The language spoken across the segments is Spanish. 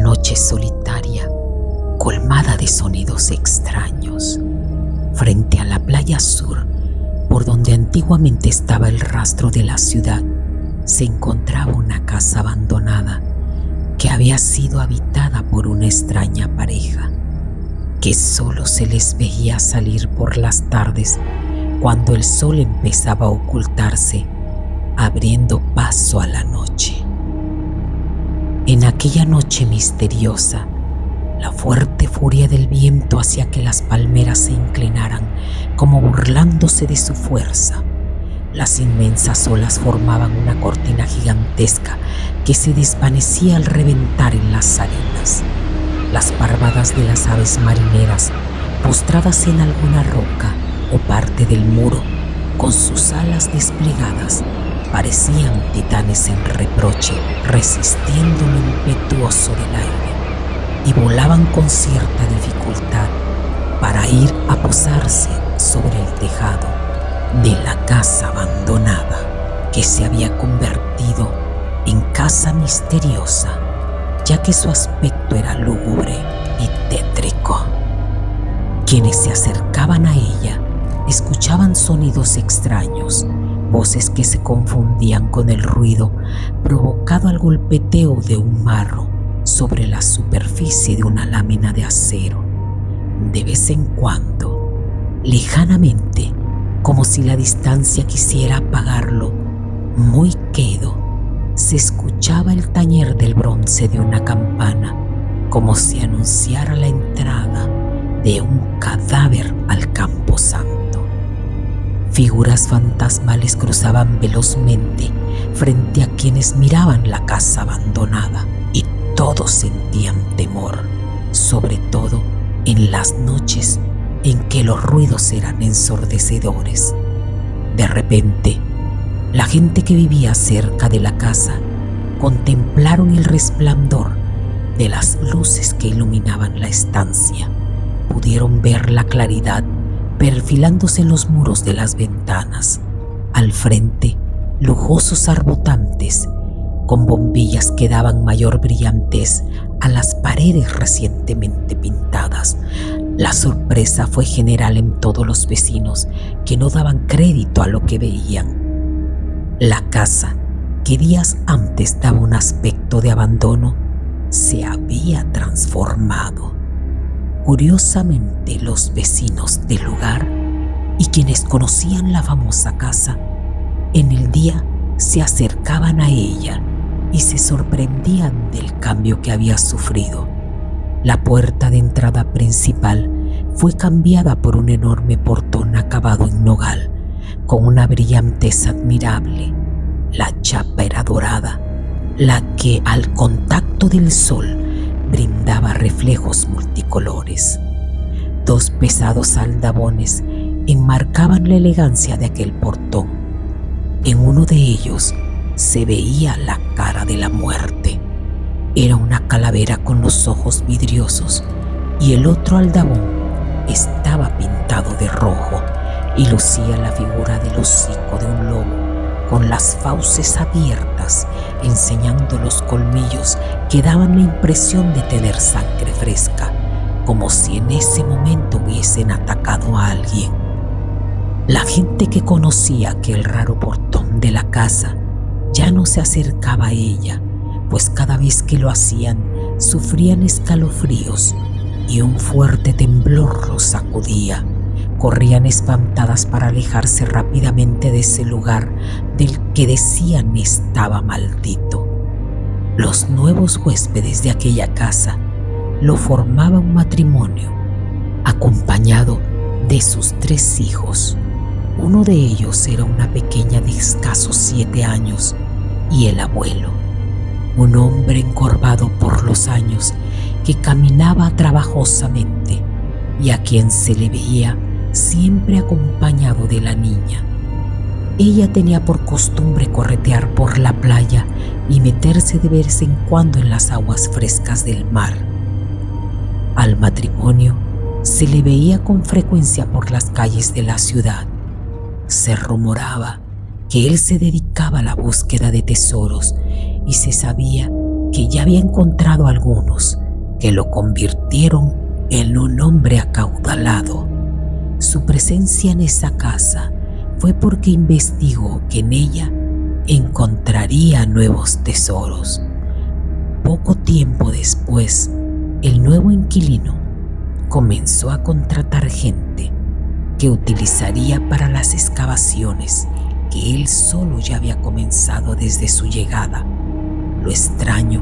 noche solitaria, colmada de sonidos extraños, frente a la playa sur, por donde antiguamente estaba el rastro de la ciudad, se encontraba una casa abandonada que había sido habitada por una extraña pareja, que solo se les veía salir por las tardes cuando el sol empezaba a ocultarse, abriendo paso a la noche. En aquella noche misteriosa, la fuerte furia del viento hacía que las palmeras se inclinaran como burlándose de su fuerza. Las inmensas olas formaban una cortina gigantesca que se desvanecía al reventar en las arenas. Las parvadas de las aves marineras, postradas en alguna roca o parte del muro, con sus alas desplegadas, parecían titanes en reproche, resistiendo lo impetuoso del aire, y volaban con cierta dificultad para ir a posarse sobre el tejado de la casa abandonada, que se había convertido en casa misteriosa, ya que su aspecto era lúgubre y tétrico. Quienes se acercaban a ella escuchaban sonidos extraños, voces que se confundían con el ruido provocado al golpeteo de un marro sobre la superficie de una lámina de acero. De vez en cuando, lejanamente, como si la distancia quisiera apagarlo, muy quedo, se escuchaba el tañer del bronce de una campana, como si anunciara la entrada de un cadáver al camposanto. Figuras fantasmales cruzaban velozmente frente a quienes miraban la casa abandonada, y todos sentían temor, sobre todo en las noches en que los ruidos eran ensordecedores. De repente, la gente que vivía cerca de la casa contemplaron el resplandor de las luces que iluminaban la estancia. Pudieron ver la claridad perfilándose en los muros de las ventanas. Al frente, lujosos arbotantes con bombillas que daban mayor brillantez a las paredes recientemente pintadas. La sorpresa fue general en todos los vecinos, que no daban crédito a lo que veían. La casa, que días antes daba un aspecto de abandono, se había transformado. Curiosamente, los vecinos del lugar y quienes conocían la famosa casa, en el día se acercaban a ella y se sorprendían del cambio que había sufrido. La puerta de entrada principal fue cambiada por un enorme portón acabado en nogal, con una brillantez admirable. La chapa era dorada, la que al contacto del sol brindaba reflejos multicolores. Dos pesados aldabones enmarcaban la elegancia de aquel portón. En uno de ellos se veía la cara de la muerte. Era una calavera con los ojos vidriosos, y el otro aldabón estaba pintado de rojo y lucía la figura del hocico de un lobo, con las fauces abiertas, enseñando los colmillos que daban la impresión de tener sangre fresca, como si en ese momento hubiesen atacado a alguien. La gente que conocía aquel raro portón de la casa ya no se acercaba a ella, pues cada vez que lo hacían sufrían escalofríos y un fuerte temblor los sacudía. Corrían espantadas para alejarse rápidamente de ese lugar del que decían estaba maldito. Los nuevos huéspedes de aquella casa lo formaba un matrimonio, acompañado de sus 3 hijos. Uno de ellos era una pequeña de escasos 7 años, y el abuelo, un hombre encorvado por los años que caminaba trabajosamente y a quien se le veía siempre acompañado de la niña. Ella tenía por costumbre corretear por la playa y meterse de vez en cuando en las aguas frescas del mar. Al matrimonio se le veía con frecuencia por las calles de la ciudad. Se rumoraba que él se dedicaba a la búsqueda de tesoros y se sabía que ya había encontrado algunos que lo convirtieron en un hombre acaudalado. Su presencia en esa casa fue porque investigó que en ella encontraría nuevos tesoros. Poco tiempo después, el nuevo inquilino comenzó a contratar gente que utilizaría para las excavaciones que él solo ya había comenzado desde su llegada. Lo extraño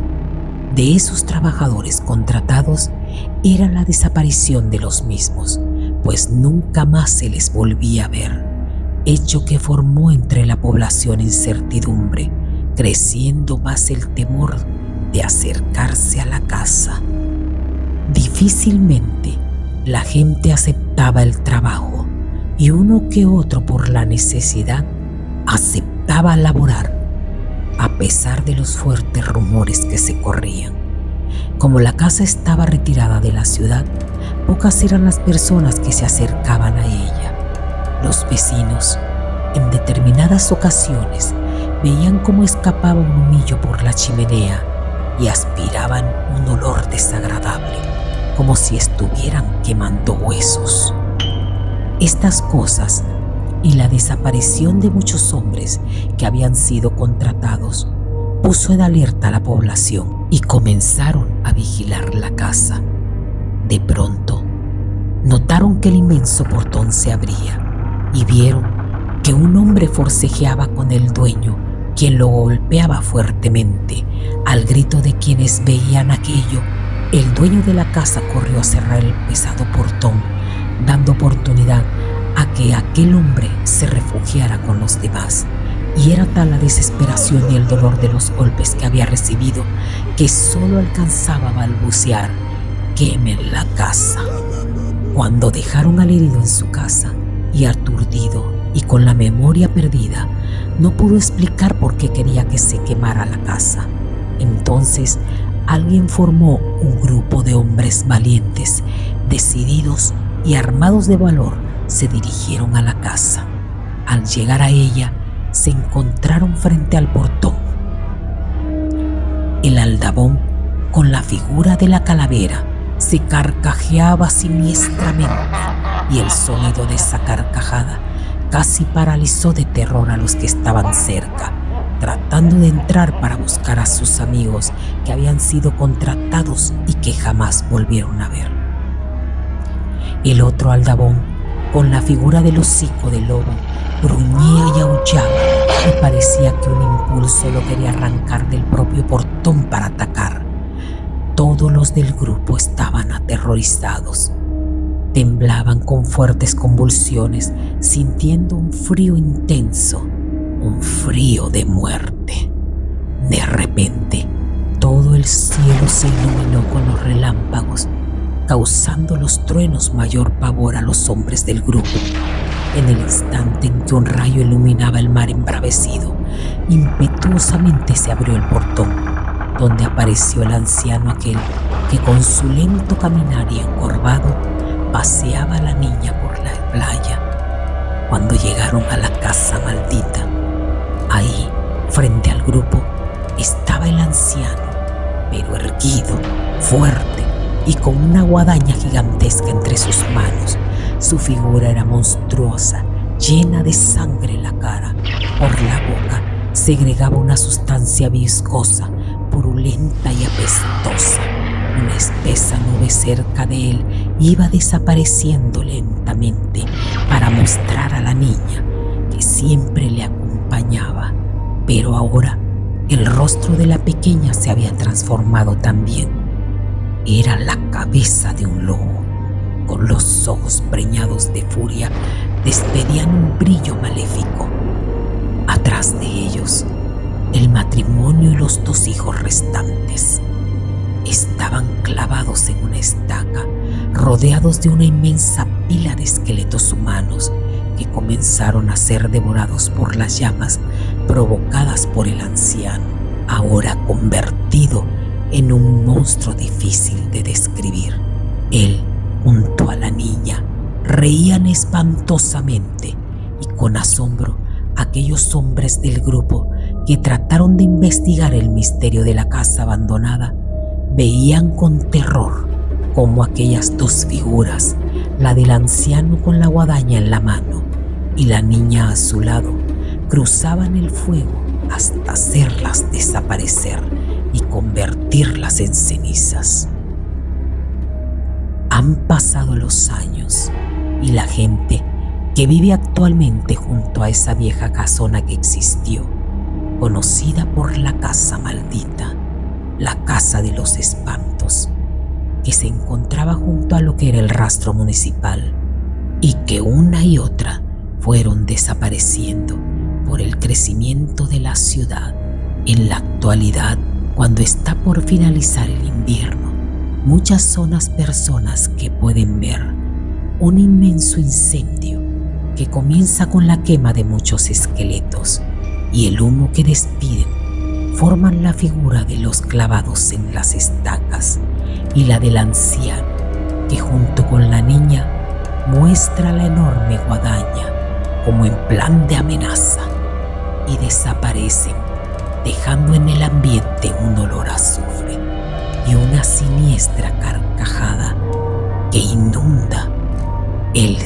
de esos trabajadores contratados era la desaparición de los mismos, pues nunca más se les volvía a ver, hecho que formó entre la población incertidumbre, creciendo más el temor de acercarse a la casa. Difícilmente la gente aceptaba el trabajo y uno que otro por la necesidad aceptaba laborar, a pesar de los fuertes rumores que se corrían. Como la casa estaba retirada de la ciudad, pocas eran las personas que se acercaban a ella. Los vecinos, en determinadas ocasiones, veían cómo escapaba un humillo por la chimenea y aspiraban un olor desagradable, como si estuvieran quemando huesos. Estas cosas y la desaparición de muchos hombres que habían sido contratados puso en alerta a la población y comenzaron a vigilar la casa. De pronto, notaron que el inmenso portón se abría y vieron que un hombre forcejeaba con el dueño, quien lo golpeaba fuertemente. Al grito de quienes veían aquello, el dueño de la casa corrió a cerrar el pesado portón, dando oportunidad a que aquel hombre se refugiara con los demás. Y era tal la desesperación y el dolor de los golpes que había recibido que solo alcanzaba a balbucear: «Quemen la casa». Cuando dejaron al herido en su casa y aturdido y con la memoria perdida, no pudo explicar por qué quería que se quemara la casa. Entonces alguien formó un grupo de hombres valientes, decididos y armados de valor. Se dirigieron a la casa. Al llegar a ella, se encontraron frente al portón. El aldabón, con la figura de la calavera, se carcajeaba siniestramente y el sonido de esa carcajada casi paralizó de terror a los que estaban cerca, tratando de entrar para buscar a sus amigos que habían sido contratados y que jamás volvieron a ver. El otro aldabón, con la figura del hocico de lobo, gruñía y aullaba y parecía que un impulso lo quería arrancar del propio portón para atacar. Todos los del grupo estaban aterrorizados. Temblaban con fuertes convulsiones, sintiendo un frío intenso, un frío de muerte. De repente, todo el cielo se iluminó con los relámpagos, causando los truenos mayor pavor a los hombres del grupo. En el instante en que un rayo iluminaba el mar embravecido, impetuosamente se abrió el portón, donde apareció el anciano aquel que con su lento caminar y encorvado paseaba a la niña por la playa. Cuando llegaron a la casa maldita, ahí, frente al grupo, estaba el anciano, pero erguido, fuerte y con una guadaña gigantesca entre sus manos. Su figura era monstruosa, llena de sangre en la cara. Por la boca segregaba una sustancia viscosa, purulenta y apestosa. Una espesa nube cerca de él iba desapareciendo lentamente para mostrar a la niña que siempre le acompañaba. Pero ahora el rostro de la pequeña se había transformado también. Era la cabeza de un lobo. Con los ojos preñados de furia, despedían un brillo maléfico. Atrás de ellos, el matrimonio y los 2 hijos restantes estaban clavados en una estaca, rodeados de una inmensa pila de esqueletos humanos que comenzaron a ser devorados por las llamas provocadas por el anciano, ahora convertido en un monstruo difícil de describir. Él, junto a la niña, reían espantosamente y con asombro Aquellos hombres del grupo que trataron de investigar el misterio de la casa abandonada veían con terror cómo aquellas dos figuras, la del anciano con la guadaña en la mano y la niña a su lado, cruzaban el fuego hasta hacerlas desaparecer y convertirlas en cenizas. Han pasado los años y la gente que vive actualmente junto a esa vieja casona que existió, conocida por la casa maldita, la casa de los espantos, que se encontraba junto a lo que era el rastro municipal y que una y otra fueron desapareciendo por el crecimiento de la ciudad. En la actualidad, cuando está por finalizar el invierno, muchas son las personas que pueden ver un inmenso incendio que comienza con la quema de muchos esqueletos, y el humo que despiden forman la figura de los clavados en las estacas y la del anciano que junto con la niña muestra la enorme guadaña como en plan de amenaza, y desaparecen dejando en el ambiente un olor a azufre y una siniestra carcajada que inunda el